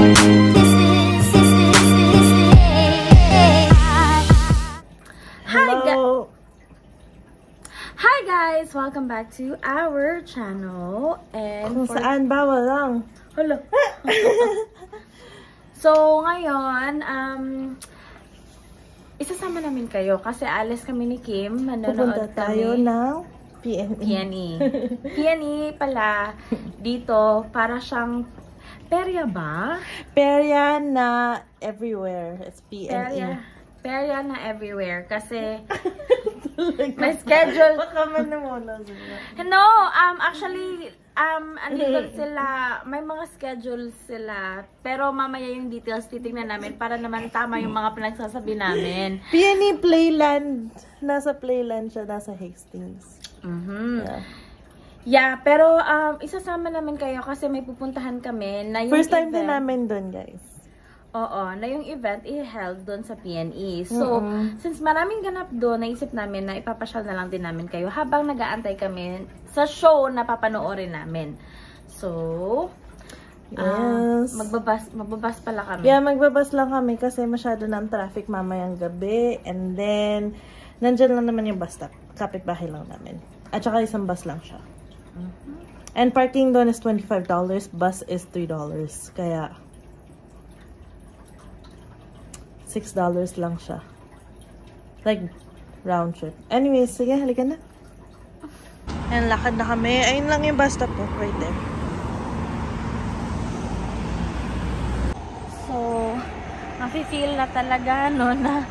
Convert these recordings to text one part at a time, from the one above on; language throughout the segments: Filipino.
Hi guys! Welcome back to our channel. And kung saan bawal lang. Hala. So, ngayon, isasama namin kayo kasi alis kami ni Kim. Pupunta tayo ng PNE. PNE. PNE pala dito para siyang perya ba? Perya na everywhere. It's PNE. Perya na everywhere kasi may schedule. Baka man naman. No, actually, andito sila, may mga schedule sila, pero mamaya yung details titingnan namin para naman tama yung mga pinagsasabi namin. PNE Playland. Nasa Playland siya, nasa Hastings. Yeah, pero isasama namin kayo kasi may pupuntahan kami na yung first time event, din namin doon, guys. Oo, na yung event i-held doon sa PNE. So, since maraming ganap doon, naisip namin na ipapasyal na lang din namin kayo habang nag-aantay kami sa show na papanoorin namin. So, yes. magbabas pala kami. Yeah, magbabas lang kami kasi masyado na ang traffic mamayang gabi. And then, nandyan lang naman yung bus stop. Kapitbahay lang namin. At saka isang bus lang siya. And parking doon is $25. Bus is $3. Kaya, $6 lang siya. Like, round trip. Anyways, sige, halika na. Ayan, lakad na kami. Ayun lang yung bus stop po, right there. So, mafe-feel na talaga, no, na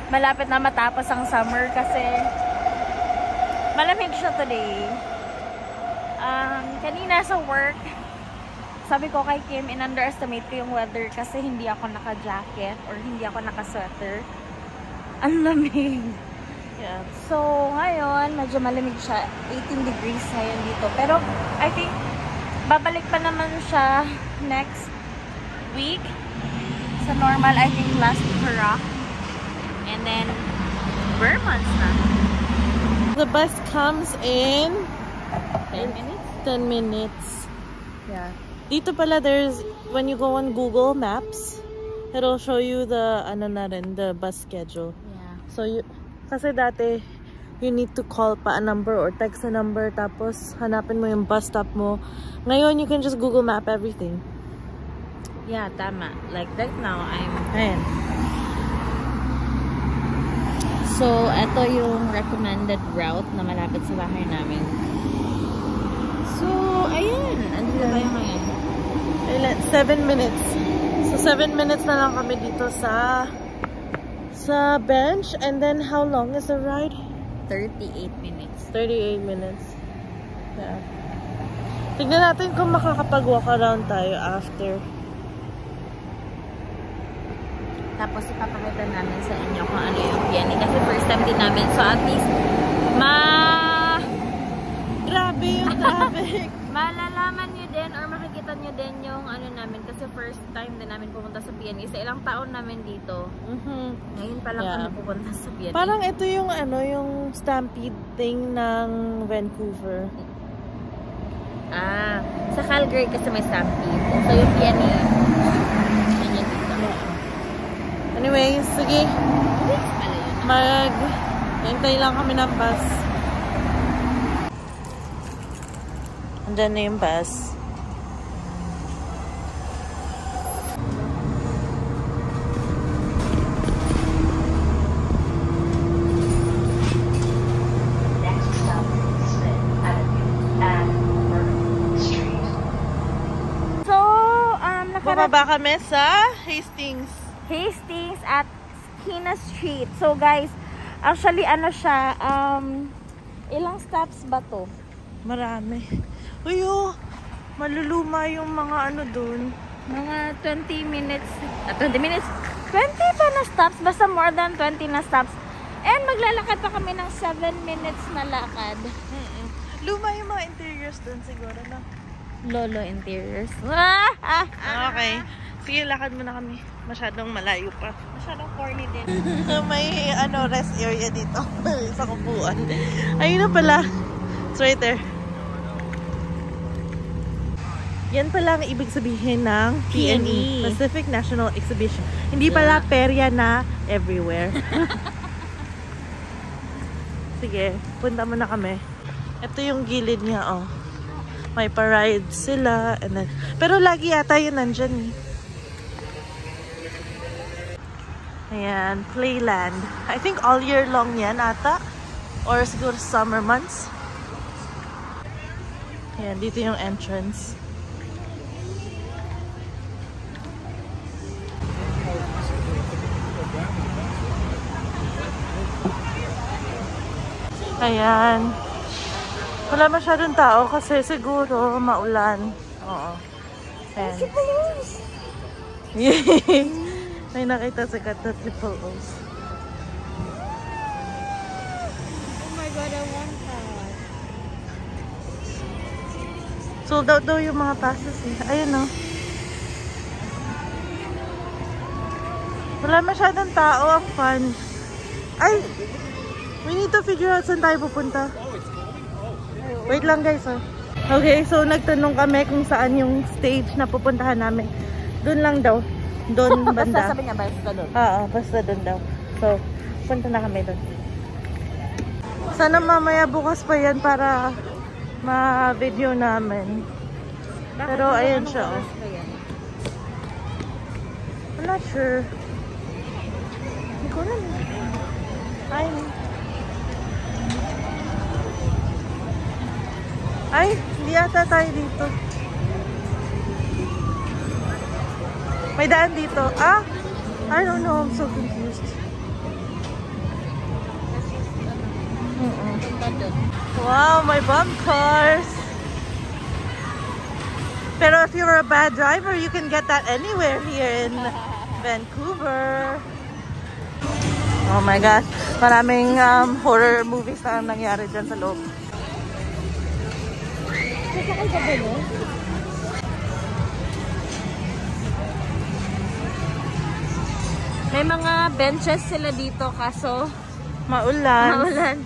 malapit na matapos ang summer kasi malamig siya today. Kanina sa work, sabi ko kay Kim, in-underestimate ko yung weather kasi hindi ako naka-jacket or hindi ako naka-sweater. Ang lamig. Yeah. So, ngayon, medyo malamig siya. 18 degrees ngayon dito. Pero, I think, babalik pa naman siya next week. Sa normal, I think, last week rock. And then, bare months na. The bus comes in 10 minutes? 10 minutes. Yeah. Dito pala, there's, when you go on Google Maps, it'll show you the, ano na rin, the bus schedule. Yeah. So, kasi dati, you need to call pa a number or text a number, tapos hanapin mo yung bus stop mo. Ngayon, you can just Google Map everything. Yeah, tama. Like, right now, Ayan. So, ito yung recommended route na malapit sa bahay namin. So, ayan. Andito tayo ngayon. 7 minutes. So, 7 minutes na lang kami dito sa bench. And then, how long is the ride? 38 minutes. 38 minutes. Yeah. Tignan natin kung makakapag-walk around tayo after. Tapos, ipapakita namin sa inyo kung ano yung PNE. Kasi first time din namin. So, at least, grabe yung traffic. malalaman nyo din or makikita nyo din yung ano namin. Kasi first time din namin pumunta sa PNE. Sa ilang taon namin dito. Ngayon pa lang kami pupunta sa PNE. Parang ito yung ano, yung stampede thing ng Vancouver. Sa Calgary kasi may stampede. So, yung PNE, yan yung dito. Anyways, sige. Hintay lang kami ng bus. Andyan na yung bus. So, bumaba kami sa Hastings at Skinna Street. So, guys, actually, ano siya, ilang steps ba to? Marami. Uy, maluluma yung mga ano dun. Mga 20 minutes. 20 minutes? 20 pa na stops. Basta more than 20 na stops. And maglalakad pa kami ng 7 minutes na lakad. Luma yung mga interiors dun siguro, no? Lolo interiors. Okay. Sige, lakad muna kami. Masyadong malayo pa. Masyadong corny din. May rest area dito. Sa kupuan. Ayun na pala. It's right there. Yan pala ang ibig sabihin ng PNE, Pacific National Exhibition. Hindi pala perya na everywhere. Sige, punta muna kami. Ito yung gilid niya, oh. May parade sila. And then, pero lagi yata yun nandyan eh. Ayan, Playland. I think all year long yan ata. Or siguro summer months. Ayan, dito yung entrance. Ayan. Wala masyadong tao kasi siguro maulan. Oo. Ayan. May nakita sa kata Triple O's. Oh my God, I want that. Sold out daw yung mga passes eh. Ayun, oh. Wala masyadong tao. Ang fun. Ay! We need to figure out saan tayo pupunta. Wait lang guys, oh. Okay, so nagtanong kami kung saan yung stage na pupuntahan namin. Doon lang daw. Doon banda. Basta sabi niya, basta doon. Oo, basta doon daw. So, punta na kami doon. Sana mamaya bukas pa yan para ma-video namin. Pero ayan siya, oh. I'm not sure. Hindi ko alam. Ay, hindi ata tayo dito. May daan dito. Ah, I don't know. I'm so confused. Wow, may bump cars. Pero if you're a bad driver, you can get that anywhere here in Vancouver. Oh my gosh. Maraming horror movies na nangyari dyan sa loob. May mga benches sila dito kaso maulan. maulan.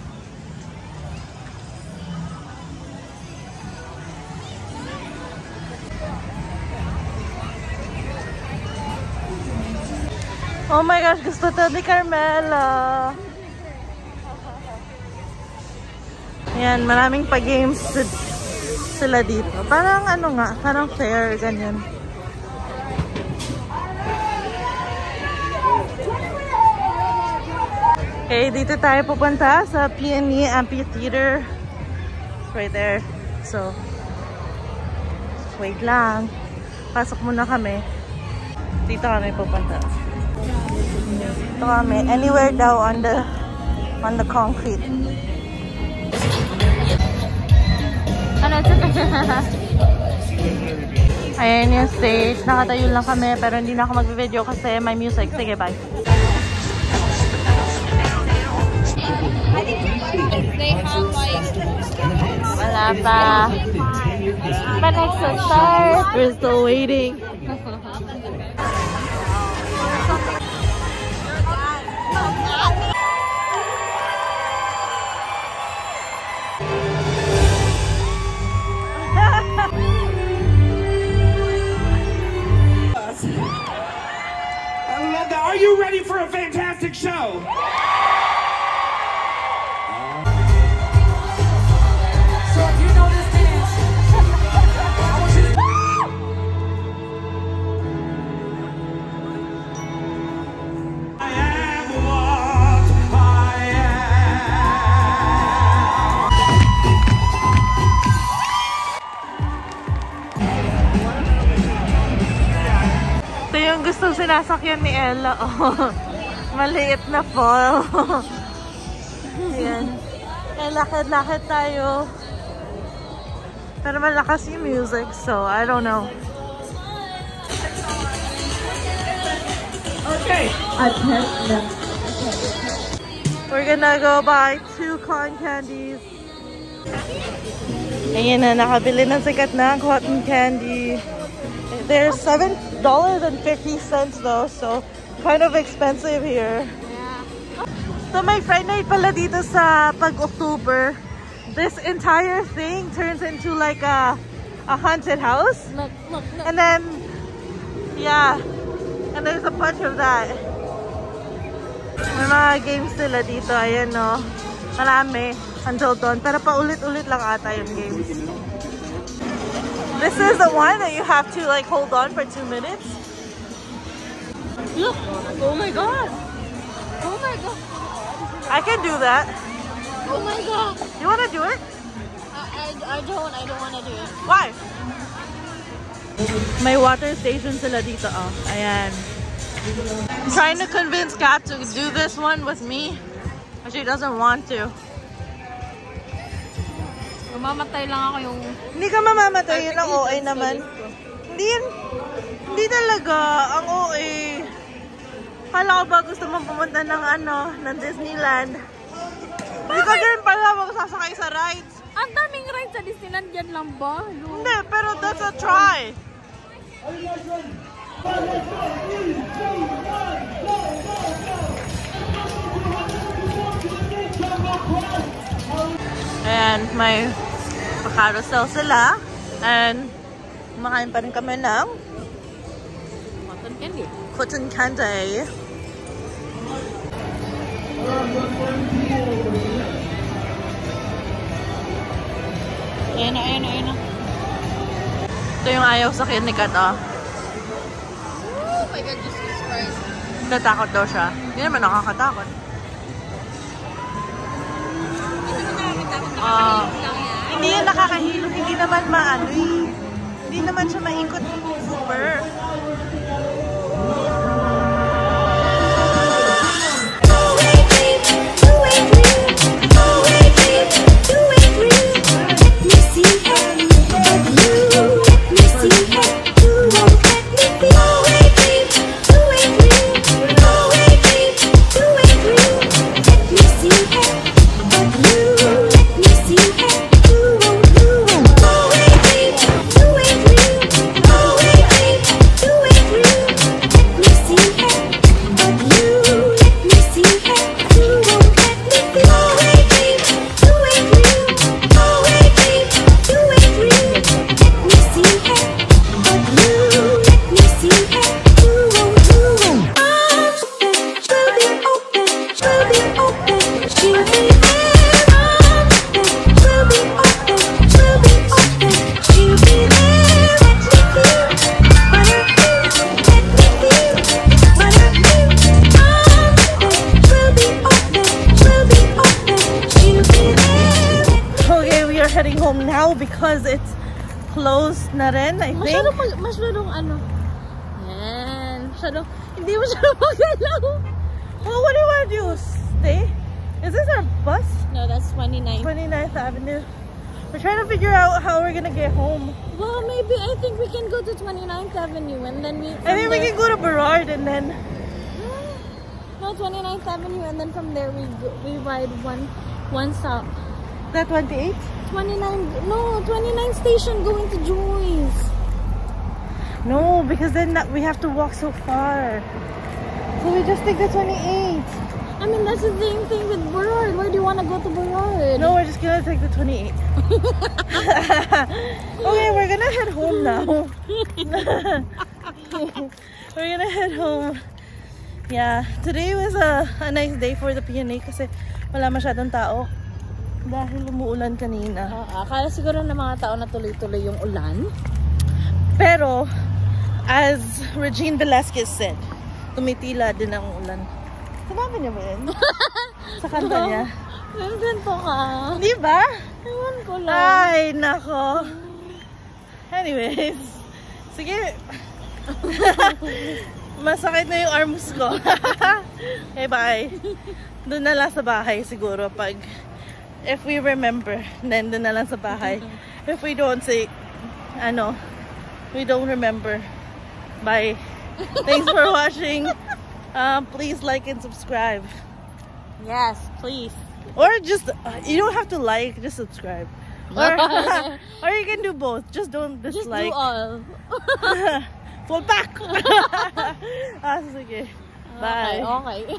Oh my gosh, gusto to ni Carmela. Ayan, maraming pa-games sila dito. Parang ano nga, parang fair, ganyan. Okay, dito tayo pupunta sa PNE Amphitheater. Right there. So, wait lang. Pasok muna kami. Dito kami pupunta. Dito kami. Anywhere daw on the concrete. Ano? Ayan yung stage. Nakatayo lang kami pero hindi na ako mag-video kasi may music. Sige, bye. Wala pa. But next to start. We're still waiting. Are you ready for a fantastic show? So if you know this dance, I want you to... I am what I Ito yung gustong sinasakyan ni Ella. Oh, maliit na fall. Ayan. Kaya lakad-lakad tayo. Pero malakas yung music, so I don't know. Okay. We're gonna go buy 2 cotton candies. Ayan na, nakabili ng sikat na cotton candy. They're $7.50 though, so kind of expensive here. So may Friday night pala dito sa pag-October. This entire thing turns into like a a haunted house. Look. And then, yeah. And there's a bunch of that. May mga games sila dito. Ayan, no. Marami. Until doon. Pero paulit-ulit lang ata yung games. This is the one that you have to like hold on for 2 minutes. Look. Oh my god. Oh my god. I can do that. Oh my god. You wanna do it? I don't wanna do it. Why? May water station sila dito, oh. Ayan. I'm trying to convince Kat to do this one with me. But she doesn't want to. Mamamatay lang ako yung... Hindi ka mamamatay, yun ang OA naman. Hindi talaga ang OA. Kala ko ba gusto mong pumunta ng ng Disneyland? Hindi ka din pala magsasakay sa rides. Ang daming rides sa Disneyland, yan lang ba? No. Hindi, pero that's a try. And may carousel sila. And kumakain pa rin kami ng Cotton candy. cotton candy. Ayan na. Ito yung ayaw sa akin ni Kat, oh. Oh my god, Jesus Christ. Natakot daw siya. Hindi naman nakakatakot. Hindi yan nakakahilo. Hindi naman maano eh. Hindi naman siya maikot super. Heading home now because it's closed na rin, I think. Masyadong yan. Hindi masyadong magalaw. Well, what do you want to do? Stay? Is this our bus? No, that's 29th. 29th Avenue. We're trying to figure out how we're gonna get home. Well, maybe I think we can go to 29th Avenue and then we can go to Burrard and then... No, 29th Avenue and then from there we ride one stop. That 28? 29 station going to Joyce. No, because then we have to walk so far. So we just take the 28. I mean, that's the same thing with Burrard. Where do you want to go to Burrard? No, we're just gonna take the 28. Okay, we're gonna head home now. We're gonna head home. Yeah, today was a nice day for the PNE kasi wala masyadong tao. Dahil umuulan kanina. Akala siguro ng mga tao na tuloy-tuloy yung ulan. Pero, as Regine Velasquez said, tumitila din ang ulan. Sinabi niya ba yun? Sa kanta niya? Ganito ka. Di ba? Ewan ko lang. Ay, nako. Anyways. Sige. Masakit na yung arms ko. Okay, bye. Doon na lang sa bahay siguro pag if we remember, then doon na lang sa bahay. If we don't say, we don't remember. Bye. Thanks for watching. Please like and subscribe. Yes, please. Or just, you don't have to like, just subscribe. Or you can do both. Just don't dislike. Just do all. Fall back. Sige. Bye. Okay.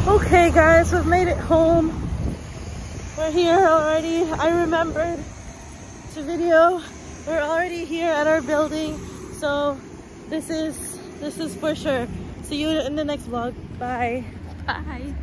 Okay guys, we've made it home. We're here already. I remembered to video. We're already here at our building, so this is for sure. See you in the next vlog. Bye. Bye.